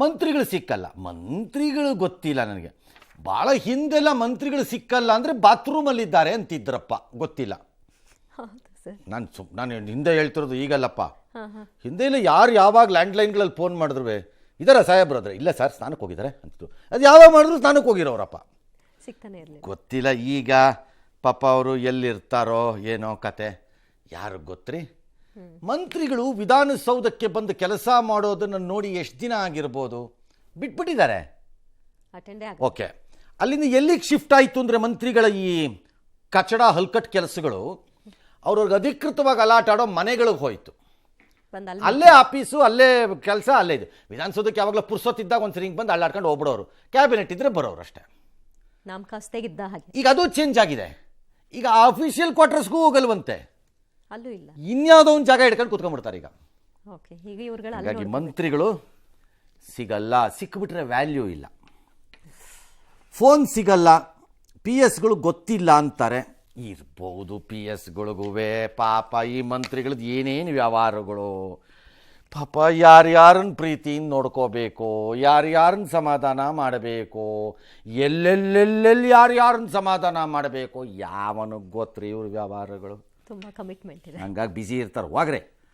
ಮಂತ್ರಿಗಳು ಸಿಕ್ಕಲ್ಲ. ಮಂತ್ರಿಗಳು ಗೊತ್ತಿಲ್ಲ ನನಗೆ. ಭಾಳ ಹಿಂದೆಲ್ಲ ಮಂತ್ರಿಗಳು ಸಿಕ್ಕಲ್ಲ ಅಂದರೆ ಬಾತ್ರೂಮಲ್ಲಿದ್ದಾರೆ ಅಂತಿದ್ರಪ್ಪ, ಗೊತ್ತಿಲ್ಲ. ನಾನು ಹಿಂದೆ ಹೇಳ್ತಿರೋದು ಈಗಲ್ಲಪ್ಪ. ಹಿಂದೆ ಇಲ್ಲ ಯಾರು ಯಾವಾಗ ಲ್ಯಾಂಡ್ಲೈನ್ಗಳಲ್ಲಿ ಫೋನ್ ಮಾಡಿದ್ರು ಇದಾರ ಸಾಹೇಬ್ರು ಅಂದರೆ ಇಲ್ಲ ಸರ್ ಸ್ನಾನಕ್ಕೆ ಹೋಗಿದ್ದಾರೆ ಅಂತಿದ್ರು. ಅದು ಯಾವಾಗ ಮಾಡಿದ್ರು ಸ್ನಾನಕ್ಕೆ ಹೋಗಿರೋರಪ್ಪ, ಸಿಗ್ತಾನೆ ಇರಲಿಲ್ಲ. ಗೊತ್ತಿಲ್ಲ. ಈಗ ಪಾಪ ಅವರು ಎಲ್ಲಿರ್ತಾರೋ ಏನೋ ಕತೆ ಯಾರು ಗೊತ್ತ್ರಿ. ಮಂತ್ರಿಗಳು ವಿಧಾನಸೌಧಕ್ಕೆ ಬಂದು ಕೆಲಸ ಮಾಡೋದನ್ನು ನೋಡಿ ಎಷ್ಟು ದಿನ ಆಗಿರ್ಬೋದು, ಬಿಟ್ಬಿಟ್ಟಿದ್ದಾರೆ. ಓಕೆ, ಅಲ್ಲಿಂದ ಎಲ್ಲಿಗೆ ಶಿಫ್ಟ್ ಆಯಿತು ಅಂದರೆ ಮಂತ್ರಿಗಳ ಈ ಕಚಡ ಹಲ್ಕಟ್ ಕೆಲಸಗಳು ಅವ್ರವ್ರಿಗೆ ಅಧಿಕೃತವಾಗಿ ಅಲಾಟ್ ಆಡೋ ಮನೆಗಳಿಗೆ ಹೋಯಿತು. ಅಲ್ಲೇ ಆಫೀಸು, ಅಲ್ಲೇ ಕೆಲಸ, ಅಲ್ಲೇ ಇದೆ. ವಿಧಾನಸೌಧಕ್ಕೆ ಯಾವಾಗಲೂ ಪುರ್ಸೊತ್ತಿದ್ದಾಗ ಒಂದು ಹಿಂಗೆ ಬಂದು ಅಳ್ಳಾಡ್ಕೊಂಡು ಹೋಗ್ಬಿಡೋರು, ಕ್ಯಾಬಿನೆಟ್ ಇದ್ದರೆ ಬರೋರು ಅಷ್ಟೇ. ಈಗ ಅದು ಚೇಂಜ್ ಆಗಿದೆ. ಈಗ ಅಫಿಷಿಯಲ್ ಕ್ವಾರ್ಟರ್ಸ್ಗೂ ಹೋಗಲ್ವಂತೆ, ಅಲ್ಲೂ ಇಲ್ಲ, ಇನ್ಯಾವುದೋ ಒಂದು ಜಾಗ ಹಿಡ್ಕೊಂಡು ಕೂತ್ಕೊಂಡ್ಬಿಡ್ತಾರೆ ಈಗ. ಹಾಗಾಗಿ ಮಂತ್ರಿಗಳು ಸಿಗಲ್ಲ. ಸಿಕ್ಕಿಬಿಟ್ರೆ ವ್ಯಾಲ್ಯೂ ಇಲ್ಲ. ಫೋನ್ ಸಿಗಲ್ಲ, ಪಿ ಎಸ್ಗಳು ಗೊತ್ತಿಲ್ಲ ಅಂತಾರೆ. ಇರ್ಬೋದು ಪಿ ಎಸ್ಗಳಿಗೂ ಪಾಪ ಈ ಮಂತ್ರಿಗಳದ್ದು ಏನೇನು ವ್ಯವಹಾರಗಳು. ಪಾಪ ಯಾರ್ಯಾರನ್ನ ಪ್ರೀತಿಯಿಂದ ನೋಡ್ಕೋಬೇಕು, ಯಾರ್ಯಾರನ್ನ ಸಮಾಧಾನ ಮಾಡಬೇಕು, ಎಲ್ಲೆಲ್ಲೆಲ್ಲೆಲ್ಲಿ ಯಾರ್ಯಾರನ್ನ ಸಮಾಧಾನ ಮಾಡಬೇಕು, ಯಾವನಿಗೆ ಗೊತ್ತ್ರಿ ಇವ್ರ ವ್ಯವಹಾರಗಳು. ತುಂಬ ಕಮಿಟ್ಮೆಂಟ್ ಇದೆ, ಹಂಗಾಗಿ ಬ್ಯುಸಿ ಇರ್ತಾರೆ. ಹೋಗ್ರೆ